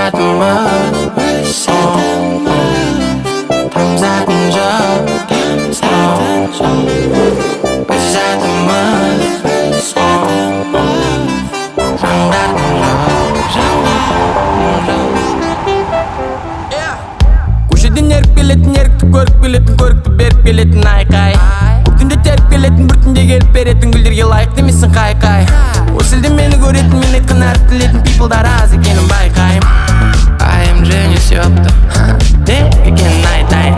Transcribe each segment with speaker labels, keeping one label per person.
Speaker 1: Көшеден еріп келетін ерікті көріп келетін көрікті беріп келетін айқай Күнде теріп келетін бір түнде келіп беретін гүлдерге лайық демесін қай Осы елде мені көретін мен айтқан әріп тілетін people'дар аз екенін байқайым Айым және сүйіпті Дек екенін айтайын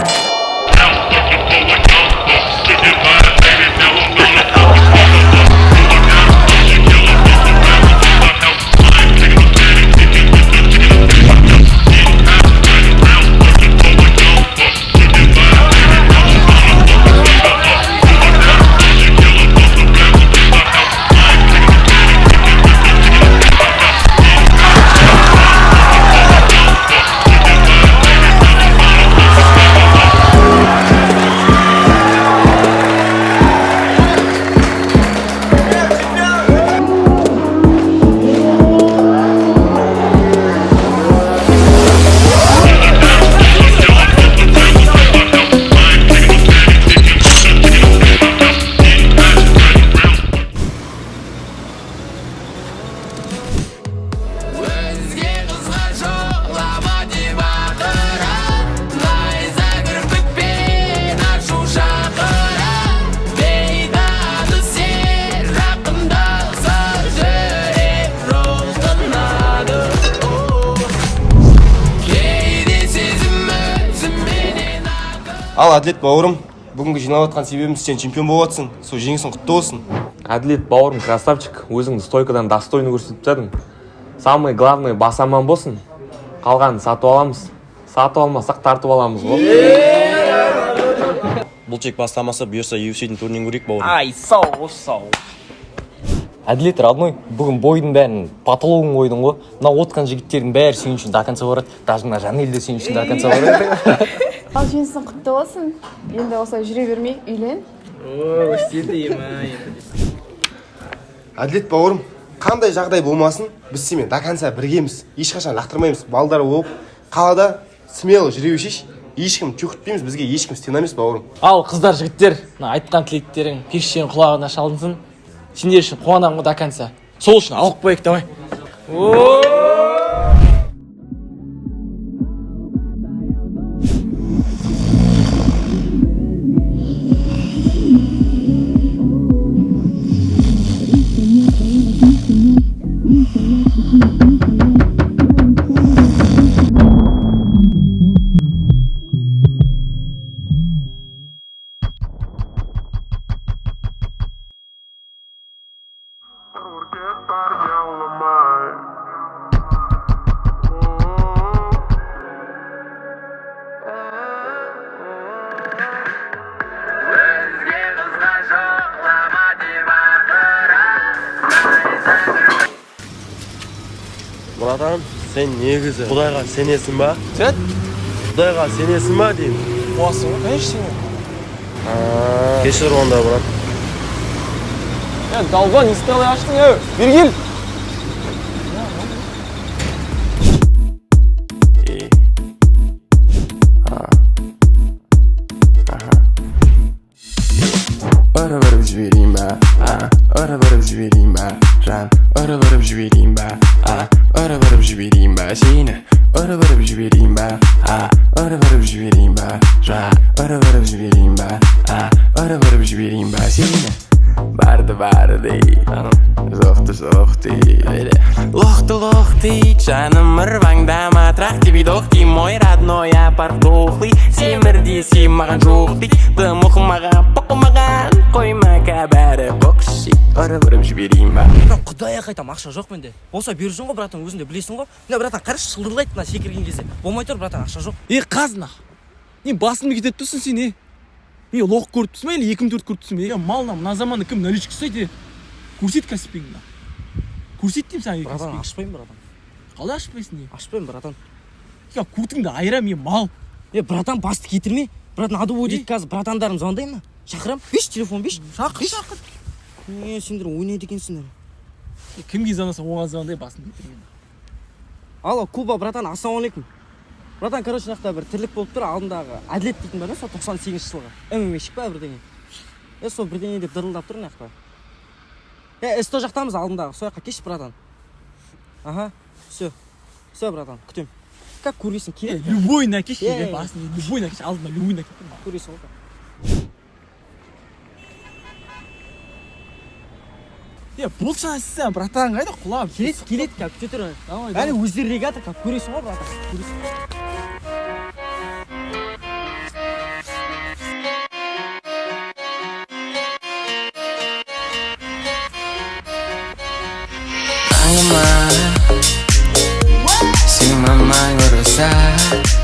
Speaker 2: Ал Әділет бауырым, бүгінгі жиналып жатқан себебіміз сен чемпион болғансың. Сол жеңісің құтты болсын.
Speaker 3: Әділет бауырым, красавчик, өзіңді стойкадан достойны көрсетіп тастадың. Самый главный бас аман болсын. Қалғанын сатып аламыз. Сатып алмасақ тартып аламыз ғой.
Speaker 2: Бұл чек бастамаса бұйырса UFC-дің турнирін көрейік бауырым.
Speaker 4: Ай, сау.
Speaker 5: Әділет, родной, бүгін бойдың бәрін патологын қойдың ғой. Мына отқан жігіттердің бәрі сен үшін до конца барады. Даже мына Жанел де сен үшін до конца барады.
Speaker 6: Ал жеңісің құтты болсын. Енді осылай жүре бермей үйлен.
Speaker 2: Әділет бауырым, қандай жағдай болмасын, біз сенімен до конца біргеміз. Ешқашан лақтырмаймыз. Балдар болып, қалада смело жүре берші. Ешкім чөкітпейміз, бізге ешкім стена емес бауырым.
Speaker 5: Ал қыздар, жігіттер, айтқан тілектерің пешшенің құлағына шалынсын. Сендер үшін қуанамын до конца. Сол үшін алып қойық, давай.
Speaker 2: Братан, сен негізі Құдайға сенесің ба?
Speaker 5: Сен?
Speaker 2: Құдайға сенесің ба деймін?
Speaker 5: Қуасың ғой, конечно сенен.
Speaker 2: Кешір онда, брат.
Speaker 5: Долбан, не стал аштың, Бергел!
Speaker 7: Ұры-бұрып жіберейін ба, ұры-бұрып жіберейін ба, жан, ұры-бұрып жіберейін ба, ұры-бұрып жіберейін ба, сені, ұры-бұрып жіберейін ба, ұры-бұрып жіберейін ба, жан, ұры-бұрып жіберейін ба, ұры-бұрып жіберейін ба, сені. Барды, зоқты, лохты, жаным ырваңдама, трах тебе дохти, мой родной апарып дохли, семір десем маған жоқ дейді, дым оқымаған, поқымаған, қойма кәбәрі қоқши, ұры-бұрып жіберейін ба.
Speaker 4: Құдайға қайтам, ақша жоқ менде. Болса беріп жүрсің ғой, братан, өзіңде білесің ғой. Мына братан, қарашы шылдырлайды мына секірген кезде. Болмай тұр, братан, ақша жоқ.
Speaker 5: Қазына, не басымды кетеді тұрсың сен, не лоқ көріп тұрсың ба, или 2-4 көріп тұрсың ба? Малына, мына заманда кім наличка ұстайды? Көрсет кәсіппеңді. Көрсет деймін саған кәсіппеңді.
Speaker 4: Братан, ашпаймын, братан.
Speaker 5: Қалай ашпайсың не?
Speaker 4: Ашпаймын, братан.
Speaker 5: Көтіңді айрам, мен мал.
Speaker 4: Братан, басты кетірме. Братан, адуо дейді қазір, братандарым звондайын ма? Шақырам? Беш, телефон беш.
Speaker 5: Шақыр.
Speaker 4: Сендер ойнайды екенсіңдер.
Speaker 5: Кімге звондаса оған звондай, басын кетірген.
Speaker 4: Алло, Куба, братан, ассалаумалейкум. Братан, короче, мынақта бір тірлік болып тұр, алдындағы әділет дейтін бар да, сол 98-ші жылғы. ММА-шік па бірдеңе. Сол бірдеңе деп дырылдап тұр мынақта. СТО жақтамыз алдындағы, сол жаққа кеш, братан. Ага, все, братан, күтем. Как көресің, керек?
Speaker 5: Любой накеш, басын, любой накеш, алдына любой накеш.
Speaker 4: Көресің ғой.
Speaker 5: Болшан сен, братан, қайда құлап?
Speaker 4: Келеді, как күте тұр. Әлі өздері регатор, как көресің ғой, братан.
Speaker 7: Sing my mind, what was that?